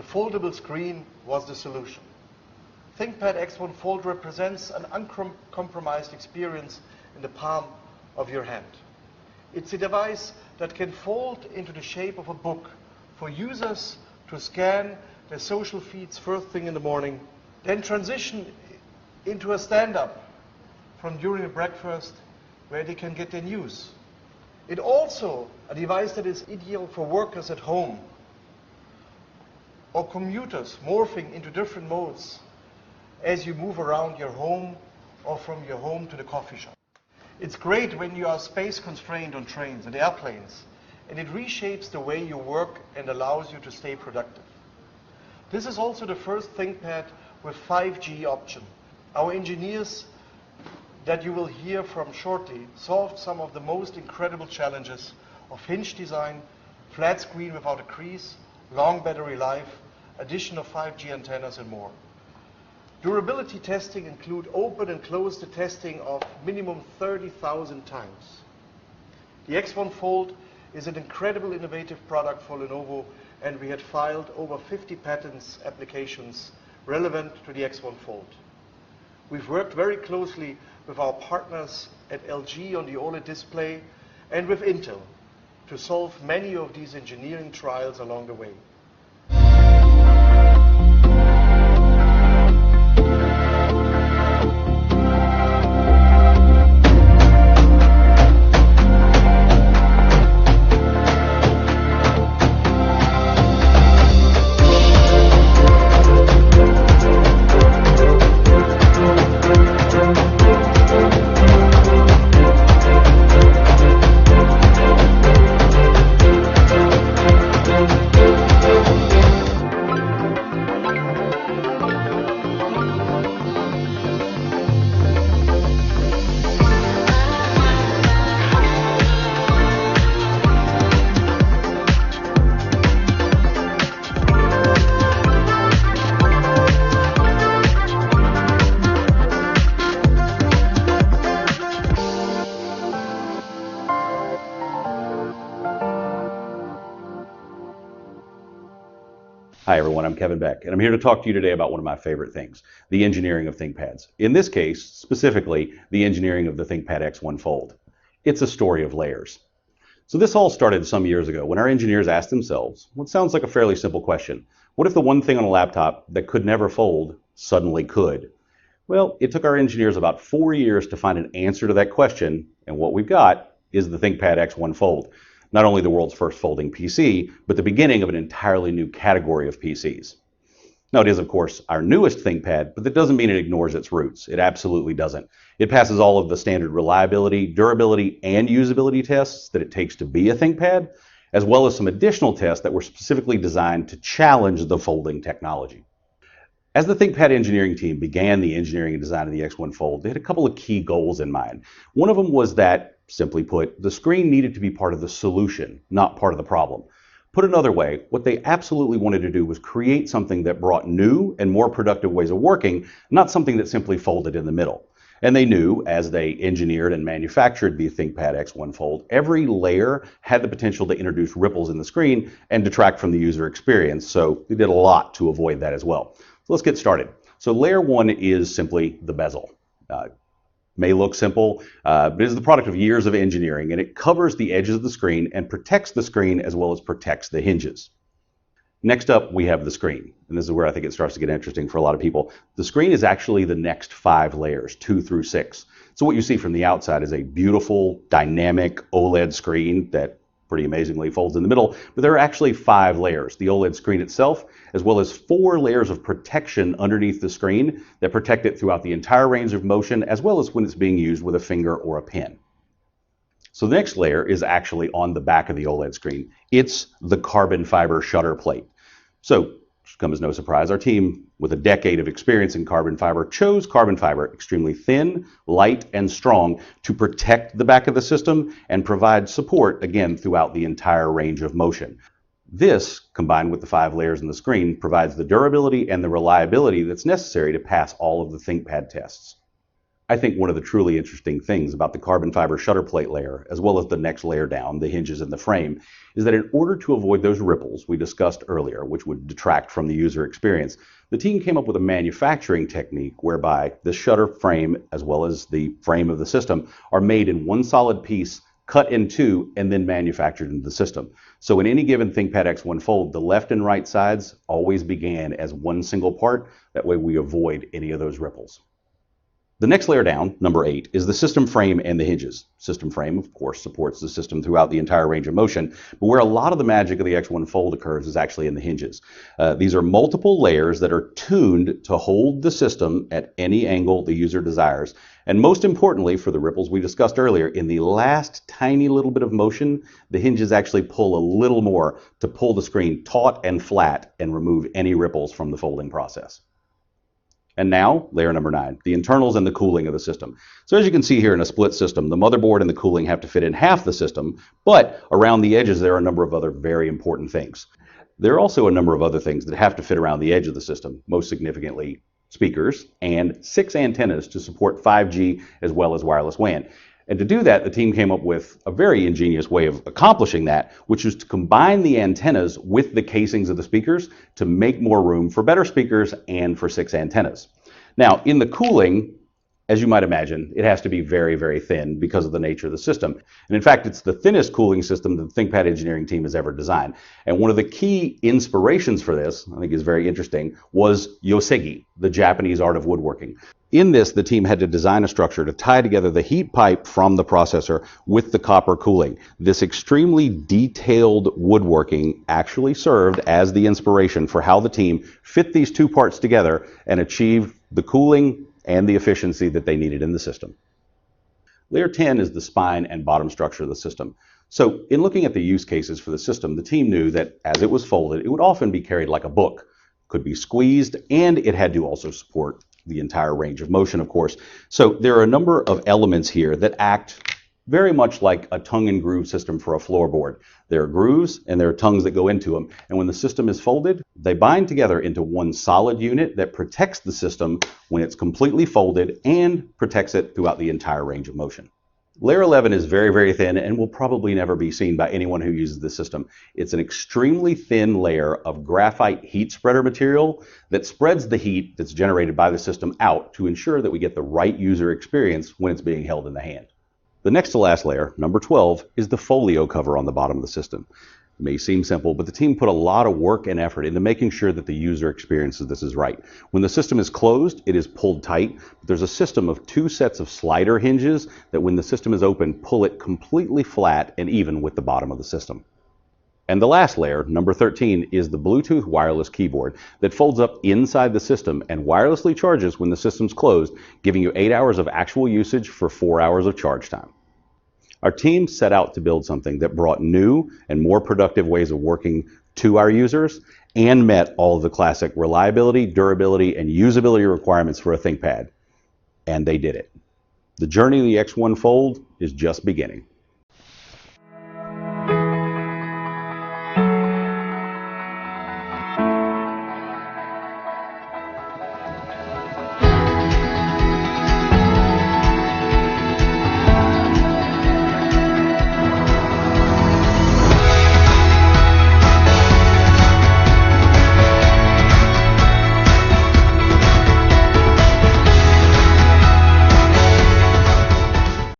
the foldable screen was the solution. ThinkPad X1 Fold represents an uncompromised experience in the palm of your hand. It's a device that can fold into the shape of a book for users to scan their social feeds first thing in the morning, then transition into a stand-up from during a breakfast where they can get their news. It's also a device that is ideal for workers at home or commuters morphing into different modes as you move around your home or from your home to the coffee shop. It's great when you are space constrained on trains and airplanes, and it reshapes the way you work and allows you to stay productive. This is also the first ThinkPad with 5G option. Our engineers that you will hear from shortly solved some of the most incredible challenges of hinge design, flat screen without a crease, long battery life, addition of 5G antennas, and more. Durability testing include open and close the testing of minimum 30,000 times. The X1 Fold is an incredible innovative product for Lenovo, and we had filed over 50 patents applications relevant to the X1 Fold. We've worked very closely with our partners at LG on the OLED display and with Intel to solve many of these engineering trials along the way. Hi everyone, I'm Kevin Beck, and I'm here to talk to you today about one of my favorite things, the engineering of ThinkPads. In this case, specifically, the engineering of the ThinkPad X1 Fold. It's a story of layers. So this all started some years ago when our engineers asked themselves what sounds like a fairly simple question. What if the one thing on a laptop that could never fold suddenly could? Well, it took our engineers about 4 years to find an answer to that question, and what we've got is the ThinkPad X1 Fold. Not only the world's first folding PC, but the beginning of an entirely new category of PCs. Now, it is, of course, our newest ThinkPad, but that doesn't mean it ignores its roots. It absolutely doesn't. It passes all of the standard reliability, durability, and usability tests that it takes to be a ThinkPad, as well as some additional tests that were specifically designed to challenge the folding technology. As the ThinkPad engineering team began the engineering and design of the X1 Fold, they had a couple of key goals in mind. One of them was that, simply put, the screen needed to be part of the solution, not part of the problem. Put another way, what they absolutely wanted to do was create something that brought new and more productive ways of working, not something that simply folded in the middle. And they knew, as they engineered and manufactured the ThinkPad X1 Fold, every layer had the potential to introduce ripples in the screen and detract from the user experience, so they did a lot to avoid that as well. So let's get started. So layer one is simply the bezel. May look simple, but it is the product of years of engineering, and it covers the edges of the screen and protects the screen as well as protects the hinges. Next up, we have the screen, and this is where I think it starts to get interesting for a lot of people. The screen is actually the next 5 layers, 2 through 6. So what you see from the outside is a beautiful, dynamic OLED screen that pretty amazingly folds in the middle, but there are actually 5 layers. The OLED screen itself, as well as 4 layers of protection underneath the screen that protect it throughout the entire range of motion, as well as when it's being used with a finger or a pen. So the next layer is actually on the back of the OLED screen. It's the carbon fiber shutter plate. So, should come as no surprise, our team with a decade of experience in carbon fiber chose carbon fiber, extremely thin, light, and strong, to protect the back of the system and provide support, again, throughout the entire range of motion. This, combined with the 5 layers in the screen, provides the durability and the reliability that's necessary to pass all of the ThinkPad tests. I think one of the truly interesting things about the carbon fiber shutter plate layer, as well as the next layer down, the hinges in the frame, is that in order to avoid those ripples we discussed earlier, which would detract from the user experience, the team came up with a manufacturing technique whereby the shutter frame, as well as the frame of the system, are made in one solid piece, cut in two, and then manufactured into the system. So in any given ThinkPad X1 Fold, the left and right sides always began as one single part. That way we avoid any of those ripples. The next layer down, number 8, is the system frame and the hinges. System frame, of course, supports the system throughout the entire range of motion, but where a lot of the magic of the X1 Fold occurs is actually in the hinges. These are multiple layers that are tuned to hold the system at any angle the user desires. And most importantly, for the ripples we discussed earlier, in the last tiny little bit of motion, the hinges actually pull a little more to pull the screen taut and flat and remove any ripples from the folding process. And now, layer number 9, the internals and the cooling of the system. So as you can see here in a split system, the motherboard and the cooling have to fit in half the system, but around the edges there are a number of other very important things. There are also a number of other things that have to fit around the edge of the system, most significantly speakers and 6 antennas to support 5G as well as wireless WAN. And to do that, the team came up with a very ingenious way of accomplishing that, which is to combine the antennas with the casings of the speakers to make more room for better speakers and for 6 antennas. Now, in the cooling, as you might imagine, it has to be very, very thin because of the nature of the system. And in fact, it's the thinnest cooling system that the ThinkPad engineering team has ever designed. And one of the key inspirations for this, I think is very interesting, was yosegi, the Japanese art of woodworking. In this, the team had to design a structure to tie together the heat pipe from the processor with the copper cooling. This extremely detailed woodworking actually served as the inspiration for how the team fit these two parts together and achieved the cooling and the efficiency that they needed in the system. Layer 10 is the spine and bottom structure of the system. So in looking at the use cases for the system, the team knew that as it was folded, it would often be carried like a book, could be squeezed, and it had to also support the entire range of motion, of course. So there are a number of elements here that act very much like a tongue and groove system for a floorboard. There are grooves and there are tongues that go into them. And when the system is folded, they bind together into one solid unit that protects the system when it's completely folded and protects it throughout the entire range of motion. Layer 11 is very, very thin and will probably never be seen by anyone who uses the system. It's an extremely thin layer of graphite heat spreader material that spreads the heat that's generated by the system out to ensure that we get the right user experience when it's being held in the hand. The next to last layer, number 12, is the folio cover on the bottom of the system. It may seem simple, but the team put a lot of work and effort into making sure that the user experience of this is right. When the system is closed, it is pulled tight. But there's a system of 2 sets of slider hinges that when the system is open, pull it completely flat and even with the bottom of the system. And the last layer, number 13, is the Bluetooth wireless keyboard that folds up inside the system and wirelessly charges when the system's closed, giving you 8 hours of actual usage for 4 hours of charge time. Our team set out to build something that brought new and more productive ways of working to our users and met all of the classic reliability, durability, and usability requirements for a ThinkPad. And they did it. The journey of the X1 Fold is just beginning.